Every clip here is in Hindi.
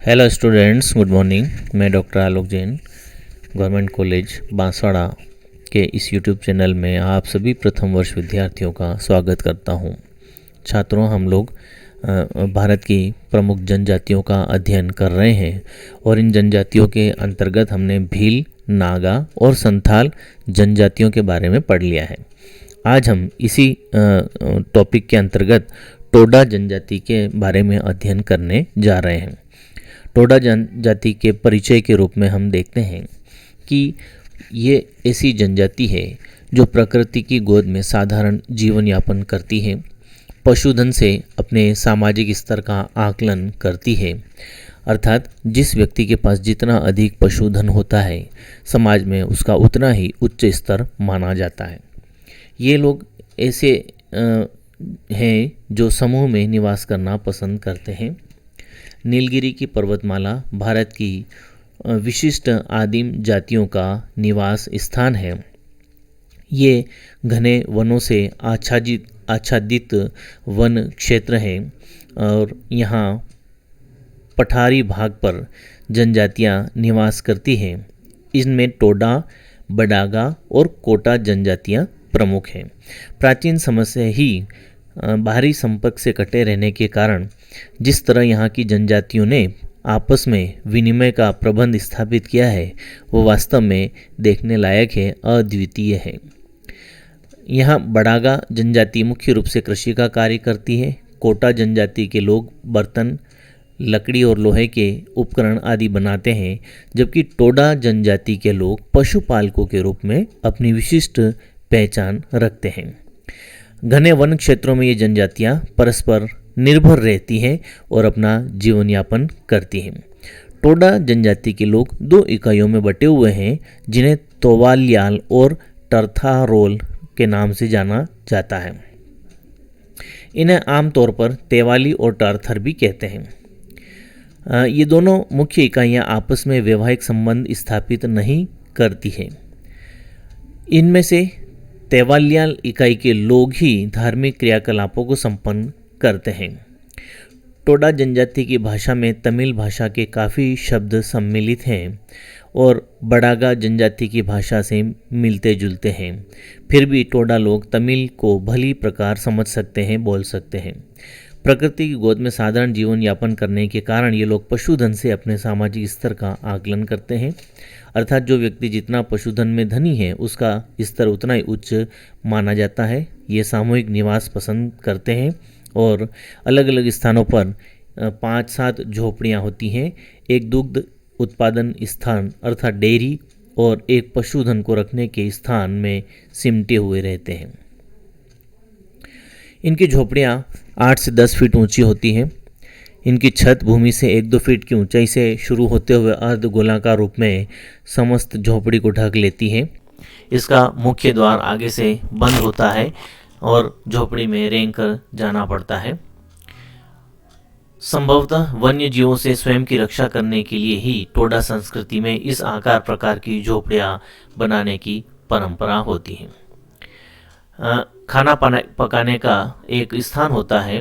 Hello students, good morning. मैं डॉक्टर आलोक जैन, गवर्नमेंट कॉलेज बांसवाड़ा के इस यूट्यूब चैनल में आप सभी प्रथम वर्ष विद्यार्थियों का स्वागत करता हूं। छात्रों, हम लोग भारत की प्रमुख जनजातियों का अध्ययन कर रहे हैं और इन जनजातियों के अंतर्गत हमने भील, नागा और संथाल जनजातियों के बारे में पढ़ लिया है। आज हम इसी टॉपिक के अंतर्गत टोडा जनजाति के बारे में अध्ययन करने जा रहे हैं। टोडा जनजाति के परिचय के रूप में हम देखते हैं कि ये ऐसी जनजाति है जो प्रकृति की गोद में साधारण जीवन यापन करती है, पशुधन से अपने सामाजिक स्तर का आकलन करती है। अर्थात जिस व्यक्ति के पास जितना अधिक पशुधन होता है, समाज में उसका उतना ही उच्च स्तर माना जाता है। ये लोग ऐसे हैं जो समूह में निवास करना पसंद करते हैं। नीलगिरी की पर्वतमाला भारत की विशिष्ट आदिम जातियों का निवास स्थान है। ये घने वनों से आच्छादित वन क्षेत्र है और यहाँ पठारी भाग पर जनजातियाँ निवास करती हैं। इनमें टोडा, बडागा और कोटा जनजातियाँ प्रमुख हैं। प्राचीन समय से ही बाहरी संपर्क से कटे रहने के कारण जिस तरह यहाँ की जनजातियों ने आपस में विनिमय का प्रबंध स्थापित किया है, वो वास्तव में देखने लायक है, अद्वितीय है। यहाँ बडागा जनजाति मुख्य रूप से कृषि का कार्य करती है। कोटा जनजाति के लोग बर्तन, लकड़ी और लोहे के उपकरण आदि बनाते हैं, जबकि टोडा जनजाति के लोग पशुपालकों के रूप में अपनी विशिष्ट पहचान रखते हैं। घने वन क्षेत्रों में ये जनजातियाँ परस्पर निर्भर रहती हैं और अपना जीवन यापन करती हैं। टोडा जनजाति के लोग दो इकाइयों में बटे हुए हैं, जिन्हें तोवाल्याल और टर्थारोल के नाम से जाना जाता है। इन्हें आमतौर पर तेवाली और टार्थर भी कहते हैं। ये दोनों मुख्य इकाइयाँ आपस में वैवाहिक संबंध स्थापित नहीं करती हैं। इनमें से तेवाल्याल इकाई के लोग ही धार्मिक क्रियाकलापों को संपन्न करते हैं। टोडा जनजाति की भाषा में तमिल भाषा के काफ़ी शब्द सम्मिलित हैं और बडागा जनजाति की भाषा से मिलते जुलते हैं। फिर भी टोडा लोग तमिल को भली प्रकार समझ सकते हैं, बोल सकते हैं। प्रकृति की गोद में साधारण जीवन यापन करने के कारण ये लोग पशुधन से अपने सामाजिक स्तर का आकलन करते हैं। अर्थात जो व्यक्ति जितना पशुधन में धनी है, उसका स्तर उतना ही उच्च माना जाता है। ये सामूहिक निवास पसंद करते हैं और अलग अलग स्थानों पर 5-7 झोपड़ियाँ होती हैं। एक दुग्ध उत्पादन स्थान अर्थात डेयरी और एक पशुधन को रखने के स्थान में सिमटे हुए रहते हैं। इनकी झोपड़ियाँ 8 से 10 फीट ऊंची होती हैं। इनकी छत भूमि से 1-2 फीट की ऊंचाई से शुरू होते हुए अर्ध गोलाकार रूप में समस्त झोपड़ी को ढक लेती है। इसका मुख्य द्वार आगे से बंद होता है और झोपड़ी में रेंग कर जाना पड़ता है। संभवतः वन्य जीवों से स्वयं की रक्षा करने के लिए ही टोडा संस्कृति में इस आकार प्रकार की झोपड़ियाँ बनाने की परंपरा होती है। खाना पकाने का एक स्थान होता है।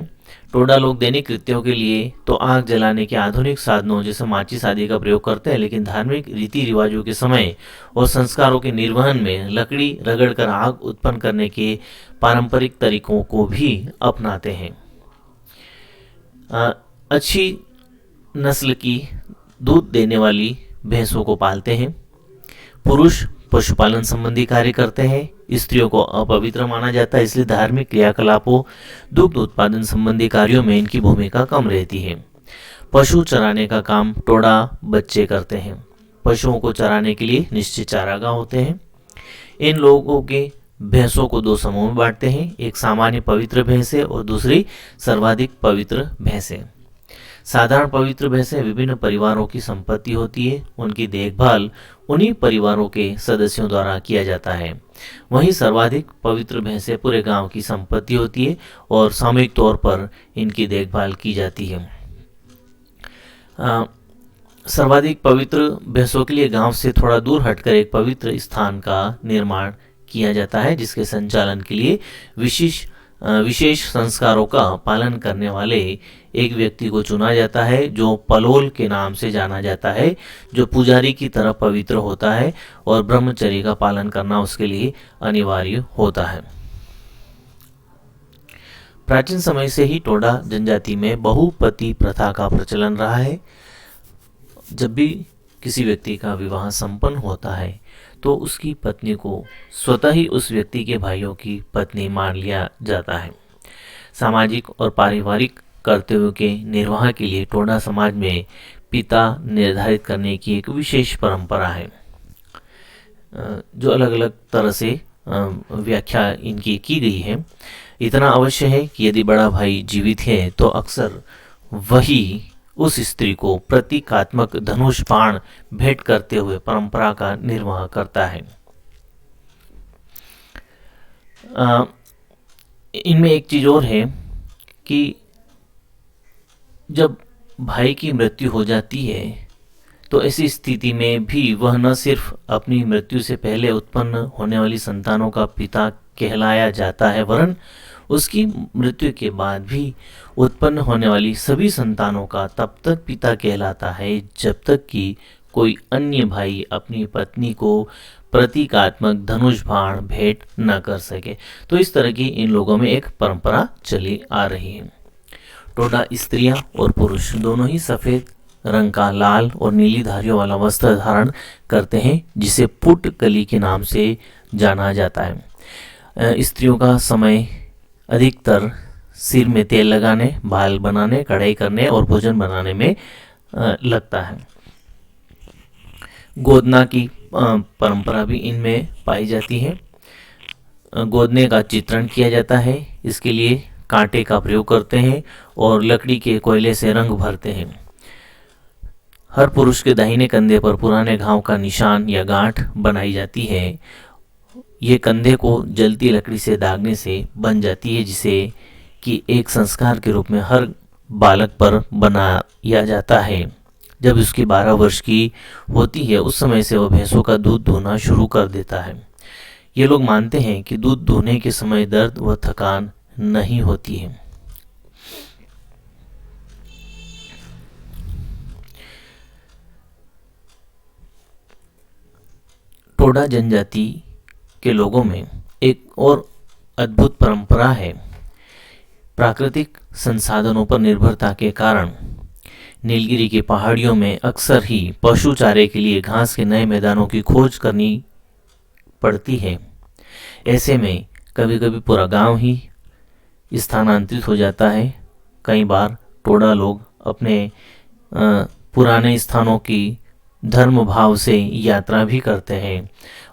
टोडा लोग दैनिक कृत्यों के लिए तो आग जलाने के आधुनिक साधनों जैसे माचिस आदि का प्रयोग करते हैं, लेकिन धार्मिक रीति रिवाजों के समय और संस्कारों के निर्वहन में लकड़ी रगड़कर आग उत्पन्न करने के पारंपरिक तरीकों को भी अपनाते हैं। अच्छी नस्ल की दूध देने वाली भैंसों को पालते हैं। पुरुष पशुपालन संबंधी कार्य करते हैं। स्त्रियों को अपवित्र माना जाता है, इसलिए धार्मिक क्रियाकलापों, दुग्ध उत्पादन संबंधी कार्यों में इनकी भूमिका कम रहती है। पशु चराने का काम टोडा बच्चे करते हैं। पशुओं को चराने के लिए निश्चित चारागाह होते हैं। इन लोगों के भैंसों को 2 समूह में बांटते हैं, एक सामान्य पवित्र भैंसें और दूसरी सर्वाधिक पवित्र भैंसें। साधारण पवित्र भैंसें विभिन्न परिवारों की संपत्ति होती है। उनकी देखभाल उन्हीं परिवारों के सदस्यों द्वारा किया जाता है। वहीं सर्वाधिक पवित्र भैंसें पूरे गांव की संपत्ति होती है और सामूहिक तौर पर इनकी देखभाल की जाती है। सर्वाधिक पवित्र भैंसों के लिए गांव से थोड़ा दूर हटकर एक पवित्र स्थान का निर्माण किया जाता है, जिसके संचालन के लिए विशेष विशेष संस्कारों का पालन करने वाले एक व्यक्ति को चुना जाता है, जो पलोल के नाम से जाना जाता है, जो पुजारी की तरह पवित्र होता है और ब्रह्मचर्य का पालन करना उसके लिए अनिवार्य होता है। प्राचीन समय से ही टोडा जनजाति में बहुपति प्रथा का प्रचलन रहा है। जब भी किसी व्यक्ति का विवाह संपन्न होता है तो उसकी पत्नी को स्वतः ही उस व्यक्ति के भाइयों की पत्नी मान लिया जाता है। सामाजिक और पारिवारिक कर्तव्यों के निर्वाह के लिए टोडा समाज में पिता निर्धारित करने की एक विशेष परंपरा है, जो अलग अलग तरह से व्याख्या इनकी की गई है। इतना अवश्य है कि यदि बड़ा भाई जीवित है तो अक्सर वही उस स्त्री को प्रतीकात्मक धनुष बाण भेंट करते हुए परंपरा का निर्वाह करता है। इनमें एक चीज और है कि जब भाई की मृत्यु हो जाती है तो ऐसी स्थिति में भी वह न सिर्फ अपनी मृत्यु से पहले उत्पन्न होने वाली संतानों का पिता कहलाया जाता है, वरन उसकी मृत्यु के बाद भी उत्पन्न होने वाली सभी संतानों का तब तक पिता कहलाता है जब तक कि कोई अन्य भाई अपनी पत्नी को प्रतीकात्मक धनुष बाण भेंट न कर सके। तो इस तरह की इन लोगों में एक परंपरा चली आ रही है। टोडा स्त्रियां और पुरुष दोनों ही सफेद रंग का लाल और नीली धारियों वाला वस्त्र धारण करते हैं, जिसे पुटकली के नाम से जाना जाता है। स्त्रियों का समय अधिकतर सिर में तेल लगाने, बाल बनाने, कढ़ाई करने और भोजन बनाने में लगता है। गोदना की परंपरा भी इनमें पाई जाती है। गोदने का चित्रण किया जाता है, इसके लिए कांटे का प्रयोग करते हैं और लकड़ी के कोयले से रंग भरते हैं। हर पुरुष के दाहिने कंधे पर पुराने घाव का निशान या गांठ बनाई जाती है। ये कंधे को जलती लकड़ी से दागने से बन जाती है, जिसे कि एक संस्कार के रूप में हर बालक पर बनाया जाता है। जब उसकी 12 वर्ष की होती है उस समय से वह भैंसों का दूध दूहना शुरू कर देता है। ये लोग मानते हैं कि दूध दूहने के समय दर्द व थकान नहीं होती है। टोडा जनजाति के लोगों में एक और अद्भुत परंपरा है। प्राकृतिक संसाधनों पर निर्भरता के कारण नीलगिरी की पहाड़ियों में अक्सर ही पशु चारे के लिए घास के नए मैदानों की खोज करनी पड़ती है। ऐसे में कभी कभी पूरा गांव ही स्थानांतरित हो जाता है। कई बार टोडा लोग अपने पुराने स्थानों की धर्म भाव से यात्रा भी करते हैं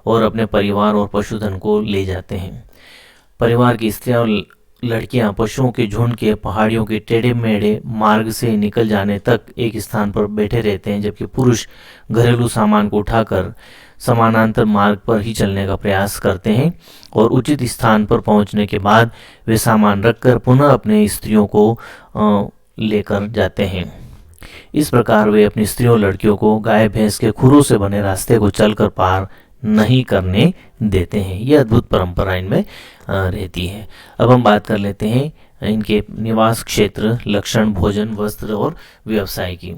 और अपने परिवार और पशुधन को ले जाते हैं। परिवार की स्त्रियां और लड़कियां पशुओं के झुंड के पहाड़ियों के टेढ़े मेढ़े मार्ग से निकल जाने तक एक स्थान पर बैठे रहते हैं, जबकि पुरुष घरेलू सामान को उठाकर समानांतर मार्ग पर ही चलने का प्रयास करते हैं और उचित स्थान पर पहुंचने के बाद वे सामान रखकर पुनः अपने स्त्रियों को लेकर जाते हैं। इस प्रकार वे अपनी स्त्रियों लड़कियों को गाय भैंस के खुरों से बने रास्ते को चलकर पार नहीं करने देते हैं। यह अद्भुत परंपरा इनमें रहती है। अब हम बात कर लेते हैं इनके निवास क्षेत्र, लक्षण, भोजन, वस्त्र और व्यवसाय की।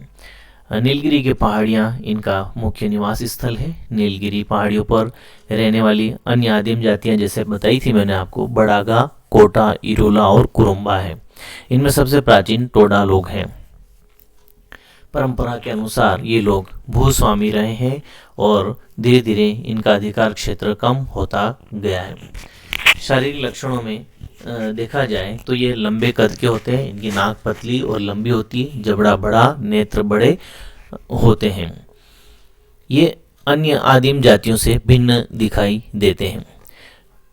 नीलगिरी के पहाड़ियाँ इनका मुख्य निवास स्थल है। नीलगिरी पहाड़ियों पर रहने वाली अन्य आदिम जातियाँ जैसे बताई थी मैंने आपको, बड़ागा, कोटा, इरोला और कुरुम्बा है। इनमें सबसे प्राचीन टोडा लोग हैं। परंपरा के अनुसार ये लोग भूस्वामी रहे हैं और धीरे धीरे इनका अधिकार क्षेत्र कम होता गया है। शारीरिक लक्षणों में देखा जाए तो ये लंबे कद के होते हैं। इनकी नाक पतली और लंबी होती है, जबड़ा बड़ा, नेत्र बड़े होते हैं। ये अन्य आदिम जातियों से भिन्न दिखाई देते हैं।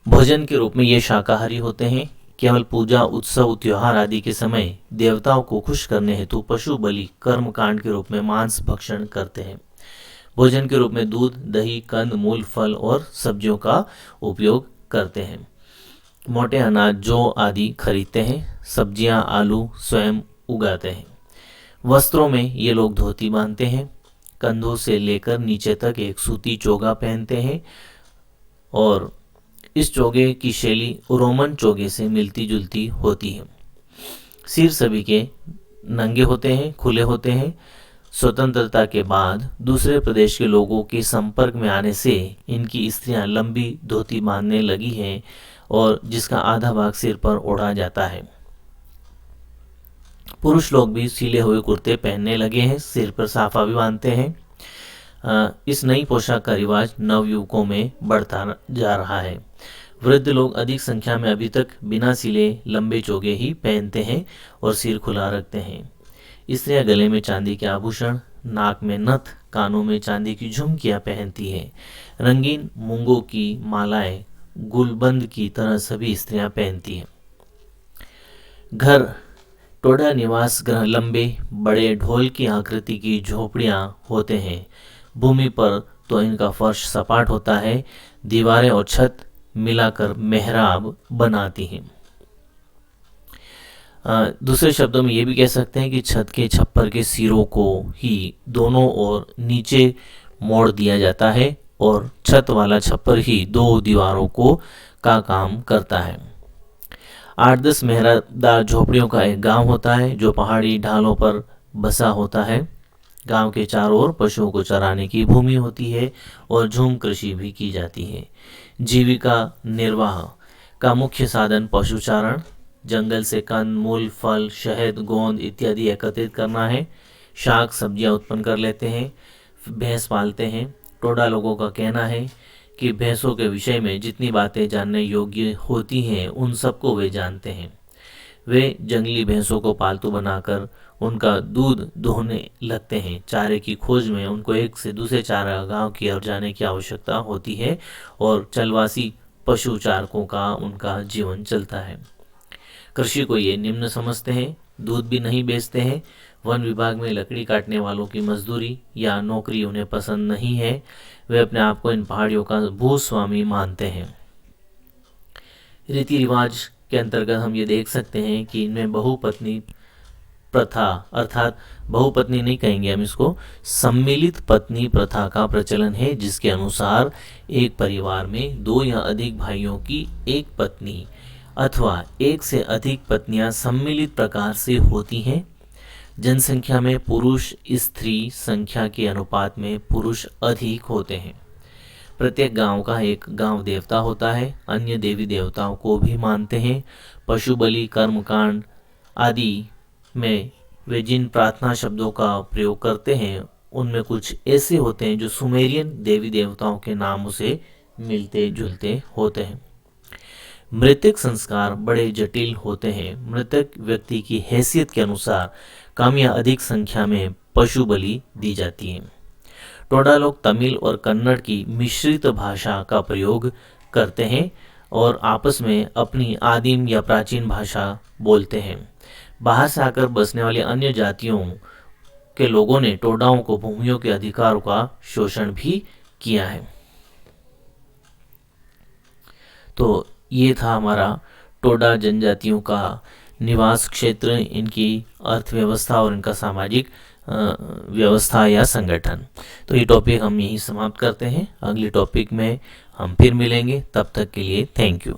भोजन के रूप में ये शाकाहारी होते हैं। केवल पूजा, उत्सव, त्योहार आदि के समय देवताओं को खुश करने हेतु पशु बलि कर्म कांड के रूप में मांस भक्षण करते हैं। भोजन के रूप में दूध, दही, कंद मूल, फल और सब्जियों का उपयोग करते हैं। मोटे अनाज, जौ आदि खरीदते हैं। सब्जियां, आलू स्वयं उगाते हैं। वस्त्रों में ये लोग धोती बांधते हैं। कंधों से लेकर नीचे तक एक सूती चोगा पहनते हैं और इस चोगे की शैली रोमन चोगे से मिलती जुलती होती है। सिर सभी के नंगे होते हैं, खुले होते हैं। स्वतंत्रता के बाद दूसरे प्रदेश के लोगों के संपर्क में आने से इनकी स्त्रियां लंबी धोती बांधने लगी हैं और जिसका आधा भाग सिर पर ओढ़ा जाता है। पुरुष लोग भी सिले हुए कुर्ते पहनने लगे हैं, सिर पर साफा भी बांधते हैं। इस नई पोशाक का रिवाज नवयुवकों में बढ़ता जा रहा है। वृद्ध लोग अधिक संख्या में अभी तक बिना सिले लंबे चोगे ही पहनते हैं और सिर खुला रखते हैं। स्त्रियां गले में चांदी के आभूषण, नाक में नथ, कानों में चांदी की झुमकियां पहनती हैं। रंगीन मूंगों की मालाएं गुलबंद की तरह सभी स्त्रियां पहनती हैं। घर टोडा निवास गृह लंबे बड़े ढोल की आकृति की झोपड़ियां होते हैं। भूमि पर तो इनका फर्श सपाट होता है, दीवारें और छत मिलाकर मेहराब बनाती हैं। दूसरे शब्दों में ये भी कह सकते हैं कि छत के छप्पर के सिरों को ही दोनों ओर नीचे मोड़ दिया जाता है और छत वाला छप्पर ही दो दीवारों का काम करता है। 8-10 मेहरादार झोपड़ियों का एक गांव होता है जो पहाड़ी ढालों पर बसा होता है। गांव के चारों ओर पशुओं को चराने की भूमि होती है और झूम कृषि भी की जाती है। जीविका निर्वाह का मुख्य साधन पशुचारण, जंगल से कंद मूल फल शहद गोंद इत्यादि एकत्रित करना है। शाक सब्जियां उत्पन्न कर लेते हैं, भैंस पालते हैं। टोडा लोगों का कहना है कि भैंसों के विषय में जितनी बातें जानने योग्य होती हैं उन सबको वे जानते हैं। वे जंगली भैंसों को पालतू बनाकर उनका दूध दोहने लगते हैं। चारे की खोज में उनको एक से दूसरे चारागाह की ओर जाने की आवश्यकता होती है और चलवासी पशु चारकों का उनका जीवन चलता है। कृषि को ये निम्न समझते हैं, दूध भी नहीं बेचते हैं। वन विभाग में लकड़ी काटने वालों की मजदूरी या नौकरी उन्हें पसंद नहीं है। वे अपने आप को इन पहाड़ियों का भूस्वामी मानते हैं। रीति रिवाज के अंतर्गत हम ये देख सकते हैं कि इनमें बहुपत्नी प्रथा अर्थात बहुपत्नी नहीं कहेंगे हम इसको, सम्मिलित पत्नी प्रथा का प्रचलन है, जिसके अनुसार एक परिवार में 2 या अधिक भाइयों की एक पत्नी अथवा एक से अधिक पत्नियां सम्मिलित प्रकार से होती हैं। जनसंख्या में पुरुष स्त्री संख्या के अनुपात में पुरुष अधिक होते हैं। प्रत्येक गांव का एक गांव देवता होता है। अन्य देवी देवताओं को भी मानते हैं। पशु बलि कर्मकांड आदि में वे जिन प्रार्थना शब्दों का प्रयोग करते हैं उनमें कुछ ऐसे होते हैं जो सुमेरियन देवी देवताओं के नामों से मिलते जुलते होते हैं। मृतक संस्कार बड़े जटिल होते हैं। मृतक व्यक्ति की हैसियत के अनुसार कम या अधिक संख्या में पशु बलि दी जाती है। टोडा लोग तमिल और कन्नड़ की मिश्रित भाषा का प्रयोग करते हैं और आपस में अपनी आदिम या प्राचीन भाषा बोलते हैं। बाहर से आकर बसने वाली अन्य जातियों के लोगों ने टोडाओं को भूमियों के अधिकारों का शोषण भी किया है। तो ये था हमारा टोडा जनजातियों का निवास क्षेत्र, इनकी अर्थव्यवस्था और इनका सामाजिक व्यवस्था या संगठन। तो ये टॉपिक हम यहीं समाप्त करते हैं। अगले टॉपिक में हम फिर मिलेंगे। तब तक के लिए थैंक यू।